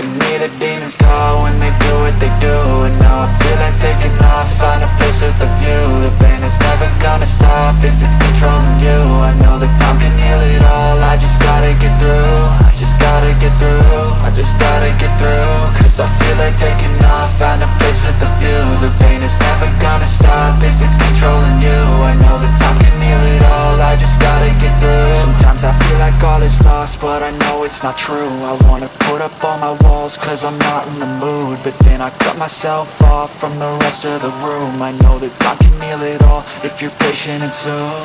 can hear the demons call when they do what they do. And now I feel like taking off, find a place with a view. The pain is never gonna stop if it's controlling you. I know that time can heal it all, I just gotta get through. I just gotta get through, I just gotta get through. Cause I feel like taking off, find a place with a view. The pain is never gonna stop if it's controlling you. I know that time can heal it all, I just gotta get through. Sometimes I feel like all is lost, but I know it's not true. I wanna put up all my walls cause I'm not in the mood, but then I cut myself off from the rest of the room. I know that time can heal it all if you're patient and soon.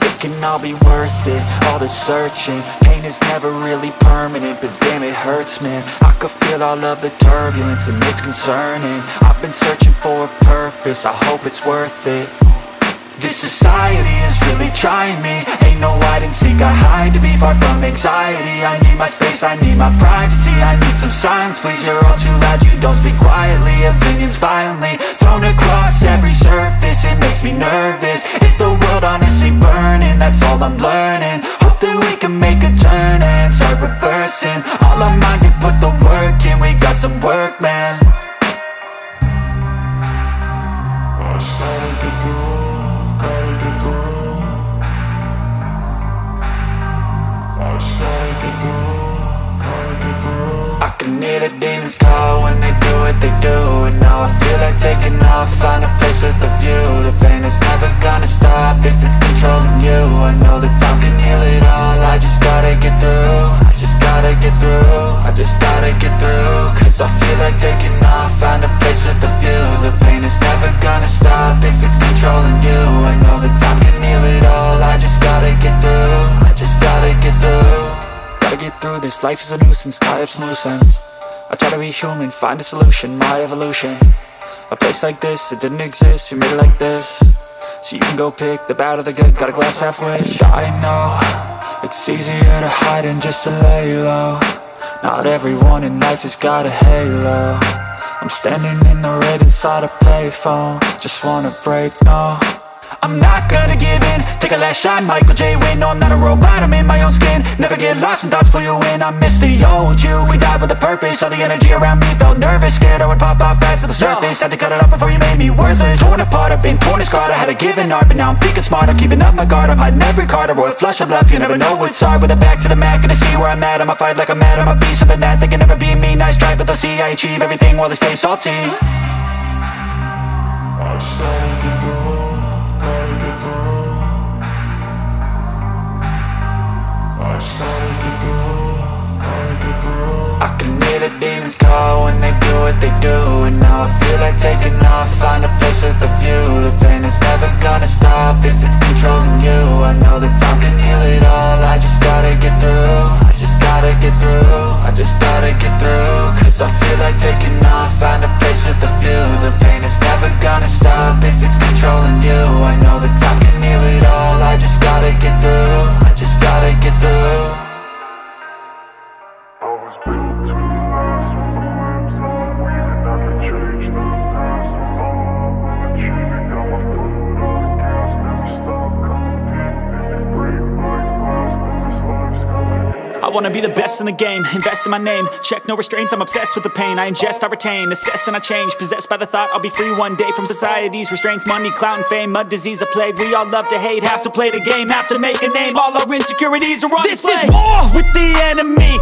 It can all be worth it, all the searching. Pain is never really permanent, but damn it hurts, man. I could feel all of the turbulence and it's concerning. I've been searching for a purpose, I hope it's worth it. This society is really trying me. Ain't no hide and seek, I hide to be far from anxiety. I need my space, I need my privacy. I need some silence, please, you're all too loud. You don't speak quietly, opinions violently thrown across every surface. It makes me nervous, it's the world honestly burning. That's all I'm learning, hope that we can make a turn and start reversing. All our minds and put the work in, we got some work, man. I can hear the demons call when they do what they do. And now I feel like taking off, find a place with a view. The pain is never gonna stop if it's controlling you. I know that time can heal it all, I just gotta get through. I just gotta get through, I just gotta get through. Cause I feel like taking off, find a place with a view. The pain is never gonna stop if it's controlling you. I know that time can heal it all, I just gotta get through. I just gotta get through. Gotta get through this, life is a nuisance, tie up some loose ends. I try to be human, find a solution, my evolution. A place like this, it didn't exist, we made it like this. So you can go pick the bad or the good, got a glass halfway. I know, it's easier to hide than just to lay low. Not everyone in life has got a halo. I'm standing in the red inside a payphone, just wanna break, no. I'm not gonna give in, take a last shot, Michael J. Win. No, I'm not a robot, I'm in my own skin. Never get lost when thoughts pull you in. I miss the old you, we died with a purpose. All the energy around me felt nervous, scared I would pop off fast to the surface. Had to cut it off before you made me worthless. Torn apart, I've been torn and scarred. I had a given art, but now I'm thinking smart. I'm keeping up my guard, I'm hiding every card. A royal flush of left, you never know what's hard. With a back to the mat, gonna see where I'm at. I'ma fight like I'm mad, I'ma be something that they can never be me. Nice try, but they'll see I achieve everything while they stay salty. I can hear the demons call when they do what they do. And now I feel like taking off, find a place with a view. The pain is never gonna stop if it's controlling you. I know that time can heal it all, I just gotta get through. I just gotta get through, I just gotta get through. Cause I feel like taking off, find a place with a view. The pain is never gonna stop if it's controlling you. I know that time can heal it all, I just gotta get through. I just gotta get through. I wanna be the best in the game, invest in my name. Check no restraints, I'm obsessed with the pain. I ingest, I retain, assess and I change. Possessed by the thought I'll be free one day from society's restraints. Money, clout and fame, mud, disease, a plague. We all love to hate, have to play the game, have to make a name. All our insecurities are on display. This is war with the enemy.